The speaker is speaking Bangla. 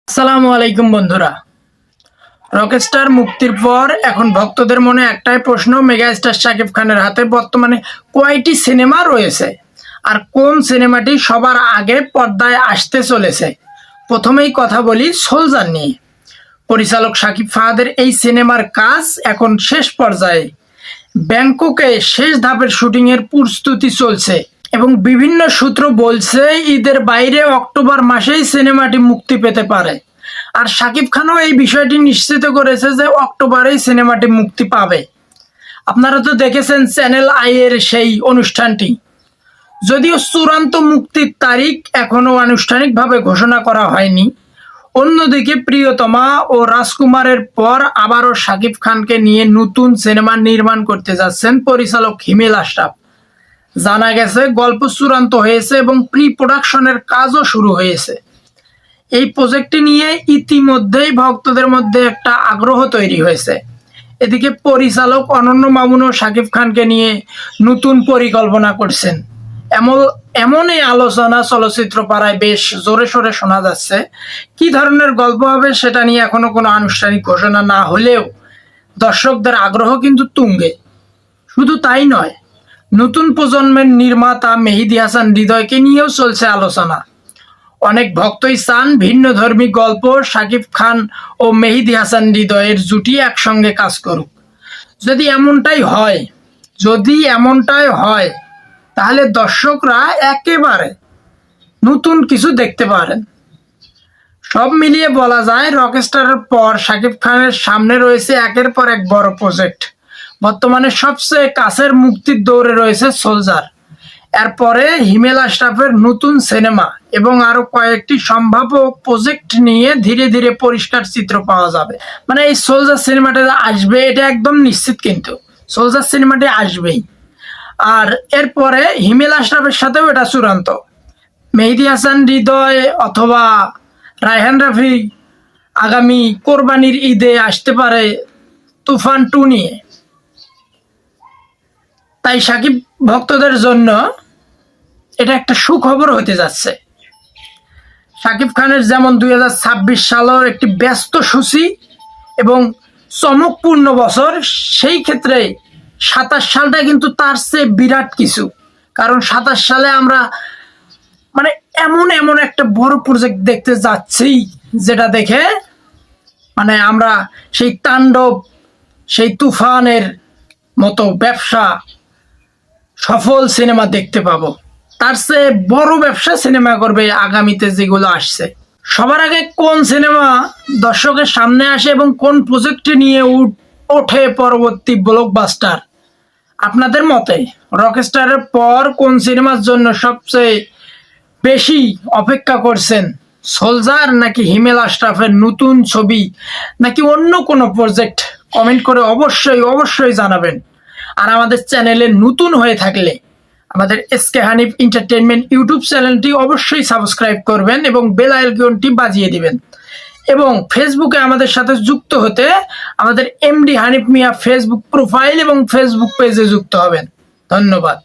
আসসালামু আলাইকুম বন্ধুরা। রকস্টার মুক্তির পর এখন ভক্তদের মনে একটাই প্রশ্ন, মেগাস্টার শাকিব খানের হাতে বর্তমানে কয়টি সিনেমা রয়েছে আর কোন সিনেমাটি সবার আগে পর্দায় আসতে চলেছে। প্রথমেই কথা বলি সোলজার নিয়ে। পরিচালক শাকিব ফাহাদের এই সিনেমার কাজ এখন শেষ পর্যায়ে। ব্যাংককে শেষ ধাপের শুটিংয়ের প্রস্তুতি চলছে এবং বিভিন্ন সূত্র বলছে ঈদের বাইরে অক্টোবর মাসেই সিনেমাটি মুক্তি পেতে পারে। আর শাকিব খানও এই বিষয়টি নিশ্চিত করেছে যে অক্টোবরেই সিনেমাটি মুক্তি পাবে। আপনারা তো দেখেছেন চ্যানেল আই এর সেই অনুষ্ঠানটি, যদিও চূড়ান্ত মুক্তির তারিখ এখনো আনুষ্ঠানিকভাবে ঘোষণা করা হয়নি। অন্যদিকে প্রিয়তমা ও রাজকুমারের পর আবারও শাকিব খানকে নিয়ে নতুন সিনেমা নির্মাণ করতে যাচ্ছেন পরিচালক হিমেল আশরাফ। জানা গেছে গল্প চূড়ান্ত হয়েছে এবং প্রি প্রোডাকশনের কাজও শুরু হয়েছে। এই প্রজেক্টটি নিয়ে ইতিমধ্যেই ভক্তদের মধ্যে একটা আগ্রহ তৈরি হয়েছে। এদিকে পরিচালক অনন্য মামুনও শাকিব খানকে নিয়ে নতুন পরিকল্পনা করছেন। এমনই আলোচনা চলচ্চিত্র পাড়ায় বেশ জোরে সোরে শোনা যাচ্ছে। কি ধরনের গল্প হবে সেটা নিয়ে এখনো কোনো আনুষ্ঠানিক ঘোষণা না হলেও দর্শকদের আগ্রহ কিন্তু তুঙ্গে। শুধু তাই নয়, নতুন প্রজন্মের নির্মাতা মেহেদী হাসান হৃদয়কে নিয়েও চলছে আলোচনা। অনেক ভক্তই চান ভিন্ন ধর্মী গল্প শাকিব খান ও মেহেদী হাসান হৃদয়ের জুটি একসঙ্গে কাজ করুক। যদি এমনটাই হয় তাহলে দর্শকরা একেবারে নতুন কিছু দেখতে পারেন। সব মিলিয়ে বলা যায় রকস্টারের পর শাকিব খানের সামনে রয়েছে একের পর এক বড় প্রজেক্ট। বর্তমানে সবচেয়ে কাছের মুক্তির দৌড়ে রয়েছে সোলজার, এরপরে হিমেল আশরাফের নতুন সিনেমা এবং আরো কয়েকটি সম্ভাব্য প্রজেক্ট নিয়ে ধীরে ধীরে পরিষ্কার চিত্র পাওয়া যাবে। মানে এই সোলজার সিনেমাটা আসবে এটা একদম নিশ্চিত, কিন্তু সোলজার সিনেমাটি আসবেই। আর এরপরে হিমেল আশরাফের সাথেও এটা চূড়ান্ত। মেহেদী হাসান হৃদয় অথবা রায়হান রাফি আগামী কোরবানির ঈদে আসতে পারে তুফান 2 নিয়ে। তাই শাকিব ভক্তদের জন্য এটা একটা সুখবর হতে যাচ্ছে। শাকিব খানের যেমন 2026 সালের একটি ব্যস্ত সূচি এবং চমকপূর্ণ বছর, সেই ক্ষেত্রে 27 সালটা কিন্তু তার চেয়ে বিরাট কিছু। কারণ 27 সালে আমরা মানে এমন একটা বড় প্রজেক্ট দেখতে যাচ্ছি, যেটা দেখে মানে আমরা সেই তাণ্ডব, সেই তুফানের মতো ব্যবসা সফল সিনেমা দেখতে পাবো। তার চেয়ে বড় ব্যবসা সিনেমা করবে আগামীতে যেগুলো আসছে। সবার আগে কোন সিনেমা দর্শকের সামনে আসে এবং কোন প্রজেক্টে নিয়ে ওঠে পরবর্তী ব্লকবাস্টার, আপনাদের মতে রকস্টারের পর কোন সিনেমার জন্য সবচেয়ে বেশি অপেক্ষা করছেন? সোলজার নাকি হিমেল আশরাফের নতুন ছবি নাকি অন্য কোনো প্রজেক্ট? কমেন্ট করে অবশ্যই জানাবেন। আর আমাদের চ্যানেলে নতুন হয়ে থাকলে আমাদের এসকে হানিফ এন্টারটেইনমেন্ট ইউটিউব চ্যানেলটি অবশ্যই সাবস্ক্রাইব করবেন এবং বেল আইকনটি বাজিয়ে দিবেন। এবং ফেসবুকে আমাদের সাথে যুক্ত হতে আমাদের এমডি হানিফ মিয়া ফেসবুক প্রোফাইল এবং ফেসবুক পেজে যুক্ত হবেন। ধন্যবাদ।